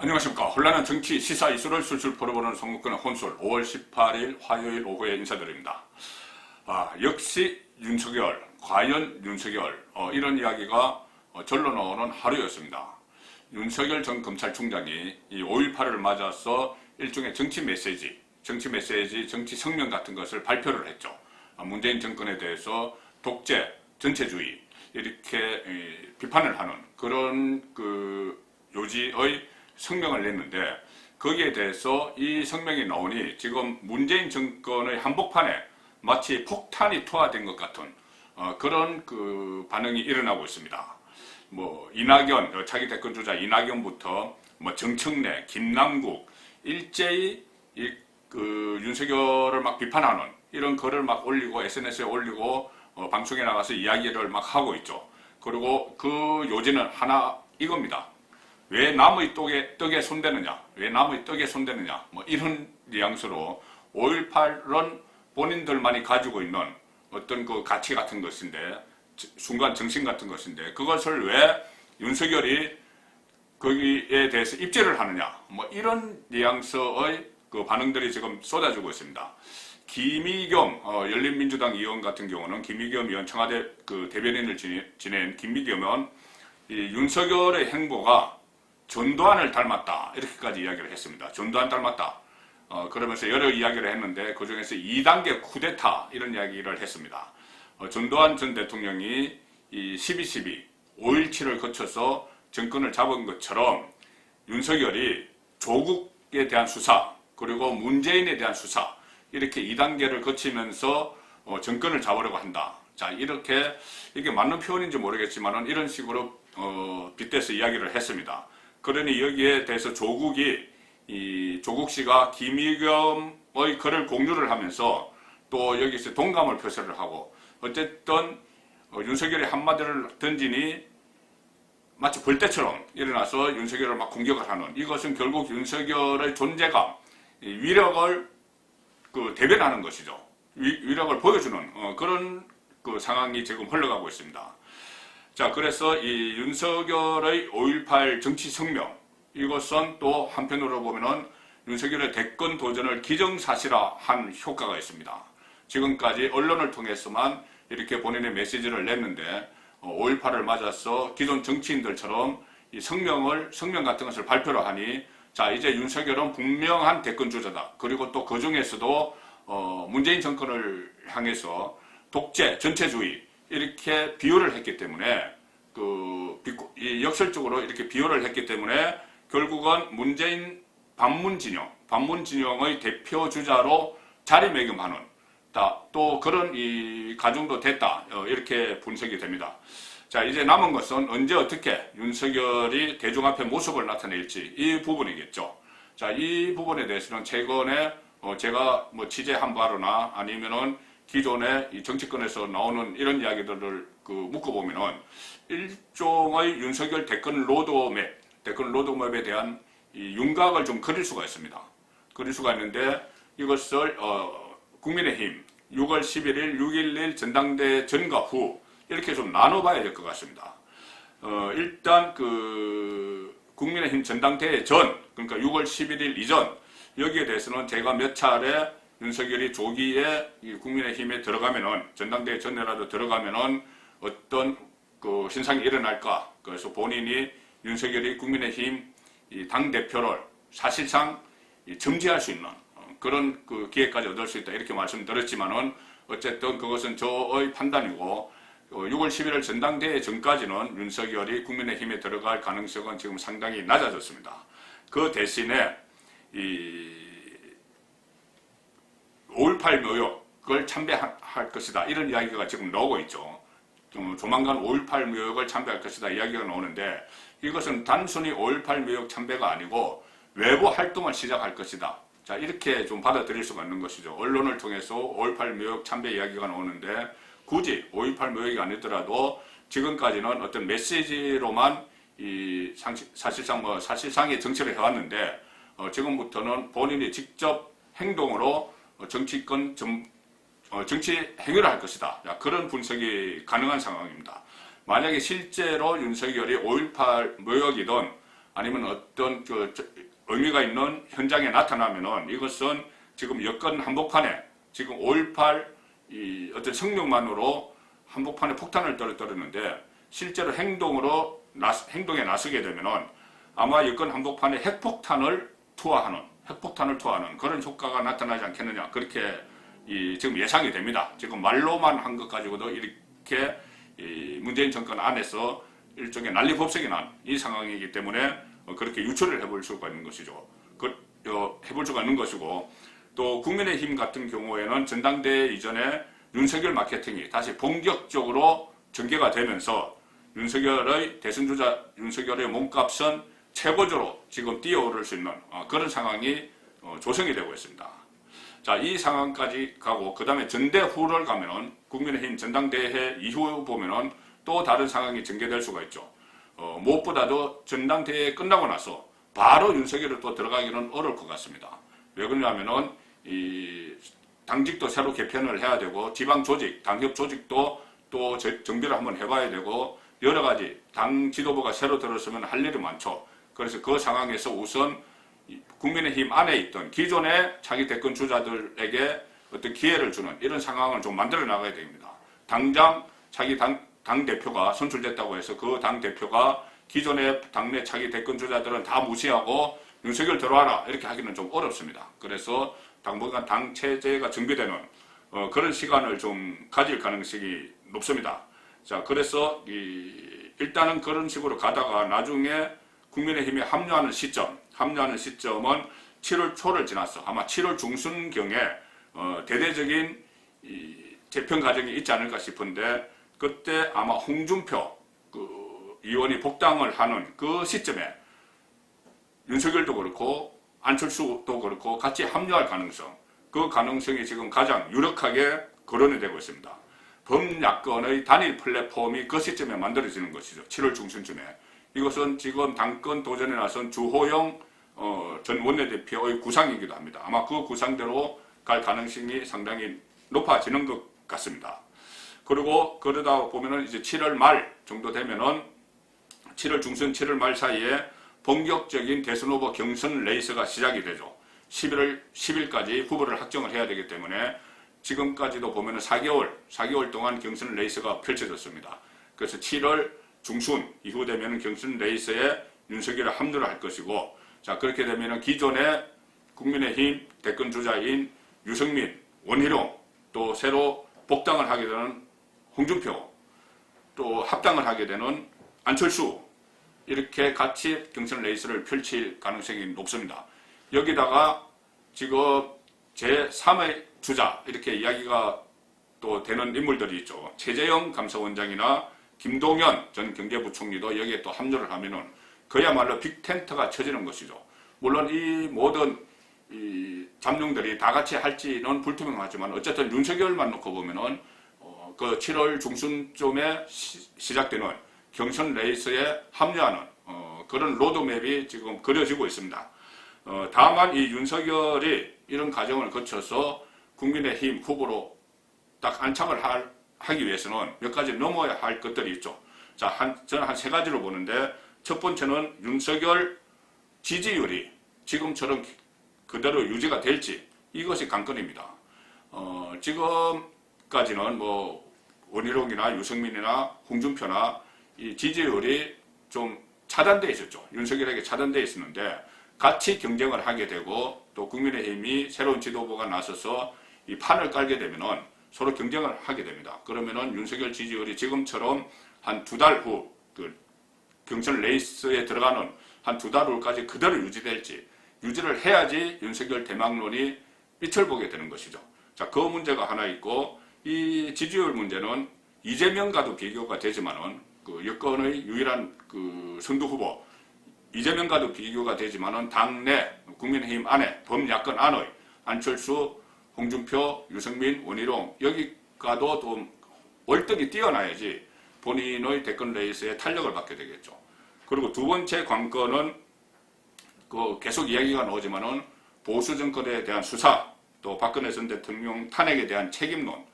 안녕하십니까. 혼란한 정치 시사 이슈를 술술 풀어보는 송국근의 혼술 5월 18일 화요일 오후에 인사드립니다. 역시 윤석열, 과연 윤석열 이런 이야기가 절로 나오는 하루였습니다. 윤석열 전 검찰총장이 이 5.18을 맞아서 일종의 정치 메시지, 정치 성명 같은 것을 발표를 했죠. 문재인 정권에 대해서 독재, 전체주의 이렇게 비판을 하는 그런 요지의 성명을 냈는데, 거기에 대해서 이 성명이 나오니 지금 문재인 정권의 한복판에 마치 폭탄이 투하된 것 같은 그런 반응이 일어나고 있습니다. 이낙연, 차기 대권 주자 이낙연부터 정청래, 김남국 일제히 윤석열을 막 비판하는 이런 글을 막 올리고 SNS에 올리고 방송에 나가서 이야기를 막 하고 있죠. 그리고 그 요지는 하나 이겁니다. 왜 남의 떡에 손대느냐? 왜 남의 떡에 손대느냐? 이런 뉘앙스로 5.18은 본인들만이 가지고 있는 어떤 그 가치 같은 것인데, 순간 정신 같은 것인데, 그것을 왜 윤석열이 거기에 대해서 입죄를 하느냐? 이런 뉘앙스의 그 반응들이 지금 쏟아지고 있습니다. 김의겸 열린민주당 의원 같은 경우는, 김의겸 의원 청와대 대변인을 지낸 김의겸은 이 윤석열의 행보가 전두환을 닮았다 이렇게까지 이야기를 했습니다. 전두환 닮았다. 그러면서 여러 이야기를 했는데 그 중에서 2단계 쿠데타 이런 이야기를 했습니다. 전두환 전 대통령이 이 12.12, 5.17을 거쳐서 정권을 잡은 것처럼 윤석열이 조국에 대한 수사 그리고 문재인에 대한 수사 이렇게 2단계를 거치면서 정권을 잡으려고 한다. 자, 이게 맞는 표현인지 모르겠지만 이런 식으로 빗대서 이야기를 했습니다. 그러니 여기에 대해서 조국 씨가 김의겸의 글을 공유를 하면서 또 여기서 동감을 표시를 하고, 어쨌든 윤석열이 한마디를 던지니 마치 벌떼처럼 일어나서 윤석열을 막 공격을 하는, 이것은 결국 윤석열의 존재감, 위력을 대변하는 것이죠. 위력을 보여주는 그런 상황이 지금 흘러가고 있습니다. 자, 그래서 이 윤석열의 5.18 정치 성명, 이것은 또 한편으로 보면은 윤석열의 대권 도전을 기정사실화한 효과가 있습니다. 지금까지 언론을 통해서만 이렇게 본인의 메시지를 냈는데 5.18을 맞아서 기존 정치인들처럼 이 성명 같은 것을 발표를 하니, 자, 이제 윤석열은 분명한 대권 주자다. 그리고 또 그 중에서도 문재인 정권을 향해서 독재, 전체주의 이렇게 비유를 했기 때문에, 역설적으로 이렇게 비유를 했기 때문에 결국은 문재인 반문 진영의 대표 주자로 자리매김하는 또 그런 이 가정도 됐다, 이렇게 분석이 됩니다. 자, 이제 남은 것은 언제 어떻게 윤석열이 대중 앞에 모습을 나타낼지, 이 부분이겠죠. 자, 이 부분에 대해서는 최근에 제가 취재한 바로나 아니면은 기존의 이 정치권에서 나오는 이런 이야기들을 묶어보면은 일종의 윤석열 대권 로드맵에 대한 이 윤곽을 좀 그릴 수가 있습니다. 그릴 수가 있는데, 이것을 국민의힘 6월 11일 6.11 전당대회 전과 후 이렇게 좀 나눠봐야 될 것 같습니다. 일단 국민의힘 전당대회 전, 그러니까 6월 11일 이전, 여기에 대해서는 제가 몇 차례 윤석열이 조기에 이 국민의힘에 들어가면은, 전당대회 전에라도 들어가면은 어떤 현상이 일어날까. 그래서 본인이 윤석열이 국민의힘 이 당대표를 사실상 정지할 수 있는 그런 기회까지 얻을 수 있다, 이렇게 말씀드렸지만은, 어쨌든 그것은 저의 판단이고, 6월 11일 전당대회 전까지는 윤석열이 국민의힘에 들어갈 가능성은 지금 상당히 낮아졌습니다. 그 대신에 이 5.18 묘역을 참배할 것이다, 이런 이야기가 지금 나오고 있죠. 조만간 5.18 묘역을 참배할 것이다 이야기가 나오는데, 이것은 단순히 5.18 묘역 참배가 아니고 외부 활동을 시작할 것이다. 자, 이렇게 좀 받아들일 수가 있는 것이죠. 언론을 통해서 5.18 묘역 참배 이야기가 나오는데, 굳이 5.18 묘역이 아니더라도 지금까지는 어떤 메시지로만 사실상의 정치를 해왔는데, 지금부터는 본인이 직접 행동으로 정치 행위를 할 것이다. 그런 분석이 가능한 상황입니다. 만약에 실제로 윤석열이 5.18 묘역이든 아니면 어떤 의미가 있는 현장에 나타나면은 이것은 지금 여권 한복판에 지금 5.18 어떤 성명만으로 한복판에 폭탄을 떨어뜨렸는데 실제로 행동에 나서게 되면은 아마 여권 한복판에 핵폭탄을 투하하는 그런 효과가 나타나지 않겠느냐, 그렇게 지금 예상이 됩니다. 지금 말로만 한 것 가지고도 이렇게 문재인 정권 안에서 일종의 난리법석이 난 이 상황이기 때문에 그렇게 유출을 해볼 수가 있는 것이죠. 해볼 수가 있는 것이고, 또 국민의힘 같은 경우에는 전당대회 이전에 윤석열 마케팅이 다시 본격적으로 전개가 되면서 윤석열의 대선주자 윤석열의 몸값은 최고조로 지금 뛰어오를 수 있는 그런 상황이 조성이 되고 있습니다. 자, 이 상황까지 가고 그 다음에 전대후를 가면은 국민의힘 전당대회 이후 보면은 또 다른 상황이 전개될 수가 있죠. 무엇보다도 전당대회 끝나고 나서 바로 윤석열을 또 들어가기는 어려울 것 같습니다. 왜 그러냐면은 이 당직도 새로 개편을 해야 되고 지방 조직, 당협 조직도 또 정비를 한번 해봐야 되고 여러 가지 당 지도부가 새로 들어서면 할 일이 많죠. 그래서 그 상황에서 우선 국민의힘 안에 있던 기존의 차기 대권 주자들에게 어떤 기회를 주는 이런 상황을 좀 만들어 나가야 됩니다. 당장 차기 당 대표가 선출됐다고 해서 그 당 대표가 기존의 당내 차기 대권 주자들은 다 무시하고 윤석열 들어와라 이렇게 하기는 좀 어렵습니다. 그래서 당분간 당 체제가 정비되는 그런 시간을 좀 가질 가능성이 높습니다. 자, 그래서 일단은 그런 식으로 가다가 나중에 국민의힘에 합류하는 시점은 7월 초를 지나서 아마 7월 중순경에 대대적인 재편 과정이 있지 않을까 싶은데, 그때 아마 홍준표 의원이 복당을 하는 그 시점에 윤석열도 그렇고 안철수도 그렇고 같이 합류할 가능성, 그 가능성이 지금 가장 유력하게 거론이 되고 있습니다. 범야권의 단일 플랫폼이 그 시점에 만들어지는 것이죠. 7월 중순쯤에. 이것은 지금 당권 도전에 나선 주호영 전 원내대표의 구상이기도 합니다. 아마 그 구상대로 갈 가능성이 상당히 높아지는 것 같습니다. 그리고 그러다 보면은 이제 7월 말 정도 되면은 7월 중순, 7월 말 사이에 본격적인 대선 후보 경선 레이스가 시작이 되죠. 11월 10일까지 후보를 확정을 해야 되기 때문에 지금까지도 보면은 4개월 동안 경선 레이스가 펼쳐졌습니다. 그래서 7월 중순 이후 되면은 경선 레이스에 윤석열이 합류를 할 것이고, 자, 그렇게 되면은 기존의 국민의힘 대권 주자인 유승민, 원희룡, 또 새로 복당을 하게 되는 홍준표, 또 합당을 하게 되는 안철수, 이렇게 같이 경선 레이스를 펼칠 가능성이 높습니다. 여기다가 지금 제3의 주자 이렇게 이야기가 또 되는 인물들이 있죠. 최재형 감사원장이나 김동연 전 경제부총리도 여기에 또 합류를 하면은 그야말로 빅텐트가 쳐지는 것이죠. 물론 이 모든 잠룡들이 다 같이 할지는 불투명하지만 어쨌든 윤석열만 놓고 보면은 그 7월 중순쯤에 시작되는 경선 레이스에 합류하는 그런 로드맵이 지금 그려지고 있습니다. 다만 이 윤석열이 이런 과정을 거쳐서 국민의힘 후보로 딱 안착을 하기 위해서는 몇 가지 넘어야 할 것들이 있죠. 자, 저는 한 세 가지로 보는데, 첫 번째는 윤석열 지지율이 지금처럼 그대로 유지가 될지, 이것이 관건입니다. 지금까지는 뭐 원희룡이나 유승민이나 홍준표나 이 지지율이 좀 차단되어 있었죠. 윤석열에게 차단되어 있었는데 같이 경쟁을 하게 되고 또 국민의힘이 새로운 지도부가 나서서 이 판을 깔게 되면은 서로 경쟁을 하게 됩니다. 그러면은 윤석열 지지율이 지금처럼 한 2달 후 그 경선 레이스에 들어가는 한 2달 후까지 그대로 유지될지, 유지를 해야지 윤석열 대망론이 빛을 보게 되는 것이죠. 자, 그 문제가 하나 있고, 이 지지율 문제는 이재명과도 비교가 되지만은 그 여권의 유일한 그 선두 후보 이재명과도 비교가 되지만은 당내 국민의힘 안에 범야권 안의 안철수, 홍준표, 유승민, 원희룡 여기가도 좀 월등히 뛰어나야지 본인의 대권 레이스에 탄력을 받게 되겠죠. 그리고 두 번째 관건은 그 계속 이야기가 나오지만은 보수 정권에 대한 수사, 또 박근혜 전 대통령 탄핵에 대한 책임론,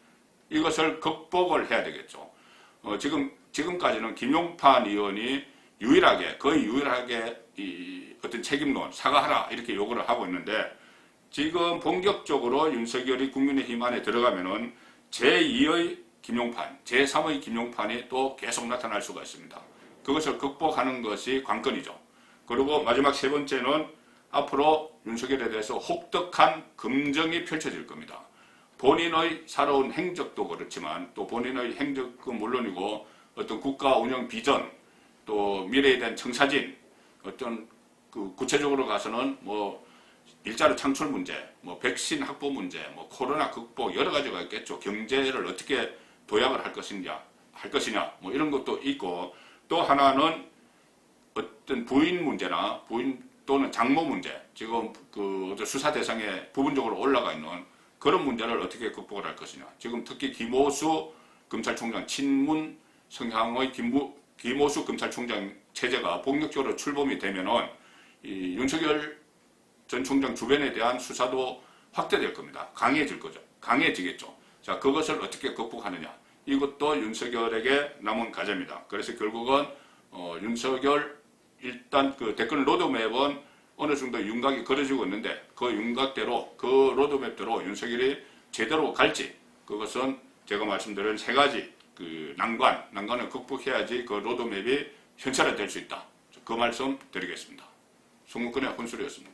이것을 극복을 해야 되겠죠. 지금까지는 김용판 의원이 거의 유일하게 이 어떤 책임론, 사과하라 이렇게 요구를 하고 있는데, 지금 본격적으로 윤석열이 국민의힘 안에 들어가면은 제2의 김용판, 제3의 김용판이 또 계속 나타날 수가 있습니다. 그것을 극복하는 것이 관건이죠. 그리고 마지막 세 번째는 앞으로 윤석열에 대해서 혹독한 검증이 펼쳐질 겁니다. 본인의 살아온 행적도 그렇지만 또 본인의 행적은 물론이고 어떤 국가 운영 비전, 또 미래에 대한 청사진, 어떤 그 구체적으로 가서는 뭐 일자리 창출 문제, 뭐 백신 확보 문제, 뭐 코로나 극복 여러 가지가 있겠죠. 경제를 어떻게 도약을 할 것이냐, 뭐 이런 것도 있고, 또 하나는 어떤 부인 문제나 부인 또는 장모 문제, 지금 그 수사 대상에 부분적으로 올라가 있는 그런 문제를 어떻게 극복을 할 것이냐. 지금 특히 김호수 검찰총장 친문 성향의 김호수 검찰총장 체제가 본격적으로 출범이 되면은 이 윤석열 전 총장 주변에 대한 수사도 확대될 겁니다. 강해지겠죠. 자, 그것을 어떻게 극복하느냐. 이것도 윤석열에게 남은 과제입니다. 그래서 결국은 윤석열 일단 그 대권 로드맵은 어느 정도 윤곽이 그려지고 있는데, 그 윤곽대로, 그 로드맵대로 윤석열이 제대로 갈지, 그것은 제가 말씀드린 세 가지 그 난관을 극복해야지 그 로드맵이 현찰화될 수 있다. 그 말씀 드리겠습니다. 송문근의 혼술이었습니다.